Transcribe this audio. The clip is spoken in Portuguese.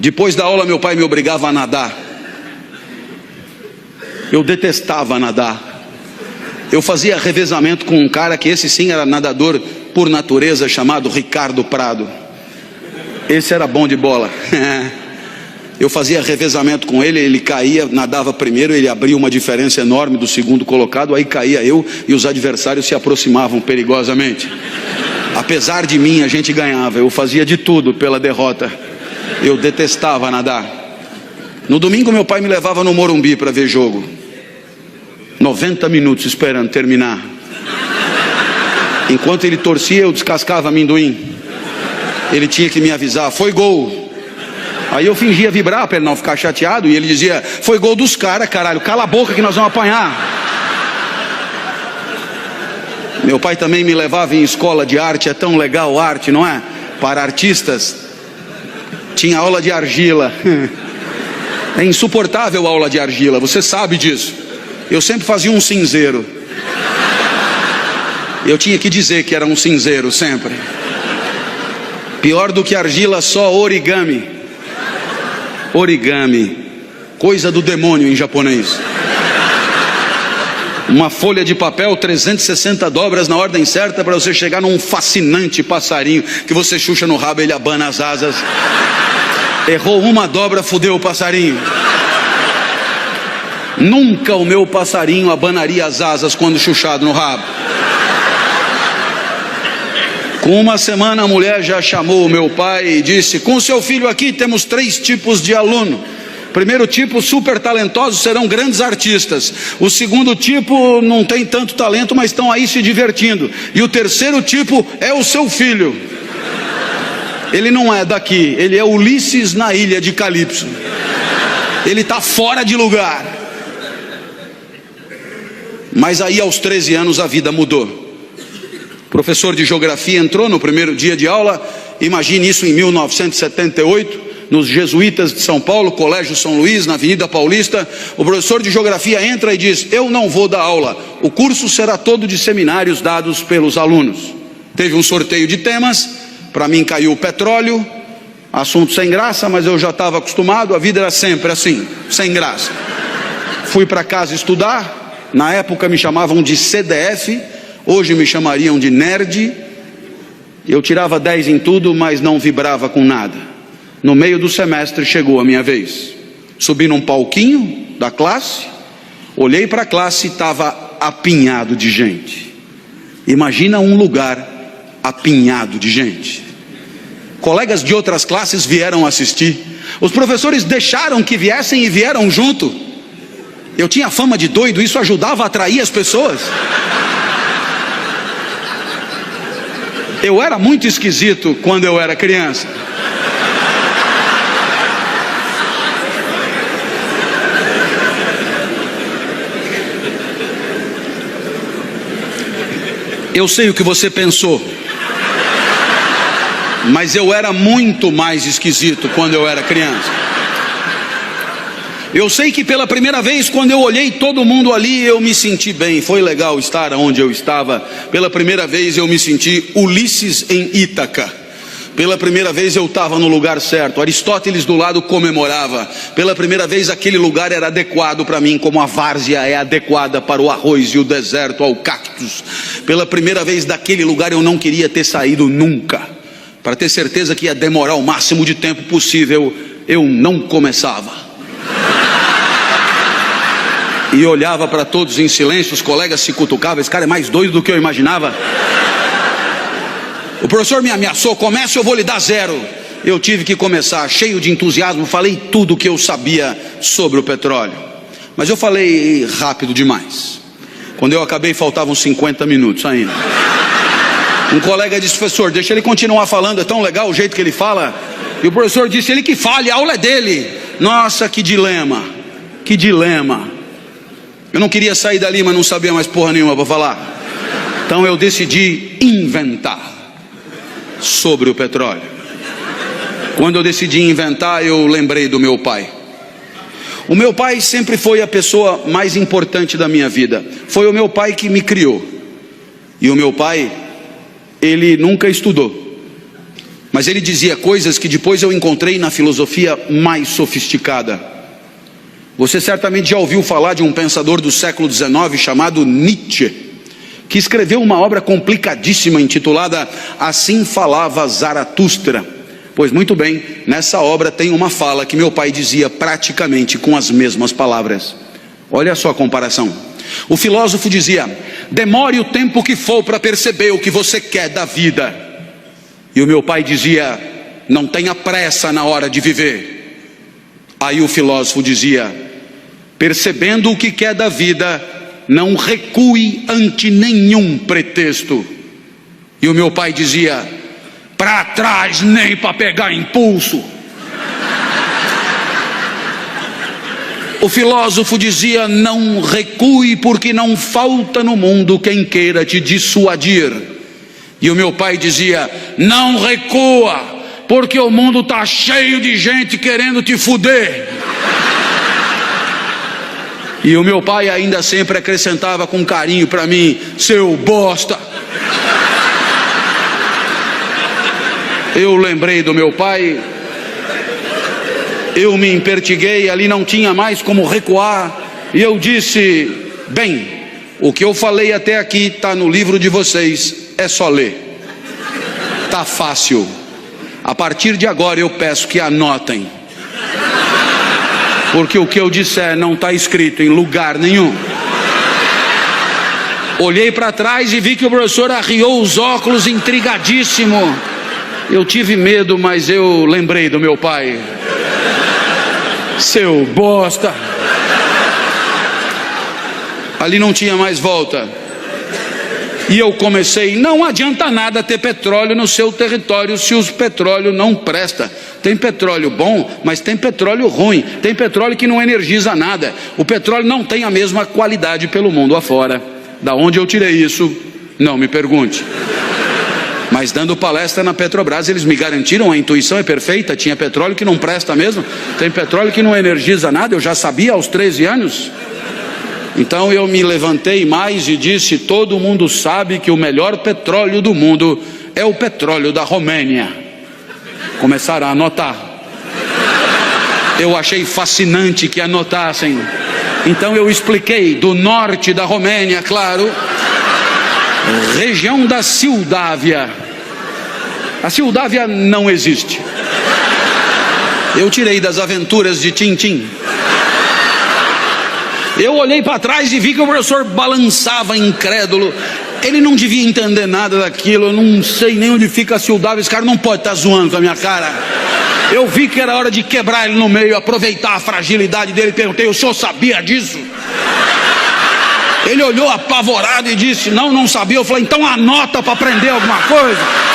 Depois da aula, meu pai me obrigava a nadar. Eu detestava nadar. Eu fazia revezamento com um cara que esse sim era nadador por natureza, chamado Ricardo Prado. Esse era bom de bola. Eu fazia revezamento com ele, ele caía, nadava primeiro, ele abria uma diferença enorme do segundo colocado, aí caía eu e os adversários se aproximavam perigosamente. Apesar de mim, a gente ganhava. Eu fazia de tudo pela derrota. Eu detestava nadar. No domingo, meu pai me levava no Morumbi para ver jogo. 90 minutos esperando terminar. Enquanto ele torcia, eu descascava amendoim. Ele tinha que me avisar: foi gol. Aí eu fingia vibrar para ele não ficar chateado, e ele dizia: foi gol dos caras, caralho, cala a boca que nós vamos apanhar. Meu pai também me levava em escola de arte. É tão legal arte, não é? Para artistas. Tinha aula de argila. É insuportável a aula de argila, você sabe disso. Eu sempre fazia um cinzeiro. Eu tinha que dizer que era um cinzeiro sempre. Pior do que argila, só origami. Origami, coisa do demônio em japonês. Uma folha de papel, 360 dobras na ordem certa para você chegar num fascinante passarinho que você chucha no rabo e ele abana as asas. Errou uma dobra, fudeu o passarinho. Nunca o meu passarinho abanaria as asas quando chuchado no rabo. Com uma semana a mulher já chamou o meu pai e disse: com o seu filho aqui temos 3 tipos de aluno. Primeiro tipo, super talentosos, serão grandes artistas. O segundo tipo, não tem tanto talento, mas estão aí se divertindo. E o terceiro tipo é o seu filho. Ele não é daqui, ele é Ulisses na ilha de Calipso. Ele está fora de lugar. Mas aí aos 13 anos a vida mudou. O professor de geografia entrou no primeiro dia de aula. Imagine isso em 1978, nos Jesuítas de São Paulo, Colégio São Luís, na Avenida Paulista. O professor de geografia entra e diz: eu não vou dar aula, o curso será todo de seminários dados pelos alunos. Teve um sorteio de temas, para mim caiu o petróleo, assunto sem graça, mas eu já estava acostumado, a vida era sempre assim, sem graça. Fui para casa estudar, na época me chamavam de CDF, hoje me chamariam de nerd. Eu tirava 10 em tudo, mas não vibrava com nada. No meio do semestre chegou a minha vez. Subi num palquinho da classe, olhei para a classe e estava apinhado de gente. Imagina um lugar apinhado de gente. Colegas de outras classes vieram assistir. Os professores deixaram que viessem e vieram junto. Eu tinha fama de doido, isso ajudava a atrair as pessoas. Eu era muito esquisito quando eu era criança. Eu sei o que você pensou, mas eu era muito mais esquisito quando eu era criança. Eu sei que pela primeira vez, quando eu olhei todo mundo ali, eu me senti bem. Foi legal estar onde eu estava. Pela primeira vez eu me senti Ulisses em Ítaca. Pela primeira vez eu estava no lugar certo. Aristóteles do lado comemorava. Pela primeira vez aquele lugar era adequado para mim, como a várzea é adequada para o arroz e o deserto ao cactus. Pela primeira vez daquele lugar eu não queria ter saído nunca. Para ter certeza que ia demorar o máximo de tempo possível, eu não começava. E olhava para todos em silêncio, os colegas se cutucavam. Esse cara é mais doido do que eu imaginava. O professor me ameaçou: comece, eu vou lhe dar 0. Eu tive que começar, cheio de entusiasmo, falei tudo o que eu sabia sobre o petróleo. Mas eu falei rápido demais. Quando eu acabei, faltavam 50 minutos ainda. Um colega disse: professor, deixa ele continuar falando, é tão legal o jeito que ele fala. E o professor disse: ele que fale, a aula é dele. Nossa, que dilema, que dilema. Eu não queria sair dali, mas não sabia mais porra nenhuma para falar. Então eu decidi inventar sobre o petróleo. Quando eu decidi inventar, eu lembrei do meu pai. O meu pai sempre foi a pessoa mais importante da minha vida. Foi o meu pai que me criou. E o meu pai, ele nunca estudou. Mas ele dizia coisas que depois eu encontrei na filosofia mais sofisticada. Você certamente já ouviu falar de um pensador do século XIX chamado Nietzsche, que escreveu uma obra complicadíssima intitulada Assim Falava Zaratustra. Pois muito bem, nessa obra tem uma fala que meu pai dizia praticamente com as mesmas palavras. Olha só a comparação. O filósofo dizia: demore o tempo que for para perceber o que você quer da vida. E o meu pai dizia: não tenha pressa na hora de viver. Aí o filósofo dizia: percebendo o que quer da vida, não recue ante nenhum pretexto. E o meu pai dizia: para trás nem para pegar impulso. O filósofo dizia: não recue, porque não falta no mundo quem queira te dissuadir. E o meu pai dizia: não recua, porque o mundo está cheio de gente querendo te fuder. E o meu pai ainda sempre acrescentava com carinho para mim: seu bosta. Eu lembrei do meu pai, eu me empertiguei, ali não tinha mais como recuar, e eu disse: bem, o que eu falei até aqui está no livro de vocês, é só ler, tá fácil. A partir de agora eu peço que anotem, porque o que eu disser não está escrito em lugar nenhum. Olhei para trás e vi que o professor arriou os óculos intrigadíssimo. Eu tive medo, mas eu lembrei do meu pai. Seu bosta. Ali não tinha mais volta. E eu comecei: não adianta nada ter petróleo no seu território se o petróleo não presta. Tem petróleo bom, mas tem petróleo ruim. Tem petróleo que não energiza nada. O petróleo não tem a mesma qualidade pelo mundo afora. Da onde eu tirei isso, não me pergunte. Mas dando palestra na Petrobras, eles me garantiram: a intuição é perfeita, tinha petróleo que não presta mesmo, tem petróleo que não energiza nada, eu já sabia aos 13 anos. Então eu me levantei mais e disse: todo mundo sabe que o melhor petróleo do mundo é o petróleo da Romênia. Começaram a anotar. Eu achei fascinante que anotassem. Então eu expliquei: do norte da Romênia, claro, região da Moldávia. A Moldávia não existe. Eu tirei das aventuras de Tintim. Eu olhei para trás e vi que o professor balançava incrédulo. Ele não devia entender nada daquilo. Eu não sei nem onde fica a Moldávia. Esse cara não pode estar zoando com a minha cara. Eu vi que era hora de quebrar ele no meio, aproveitar a fragilidade dele. Perguntei: o senhor sabia disso? Ele olhou apavorado e disse: não sabia. Eu falei: então anota para aprender alguma coisa.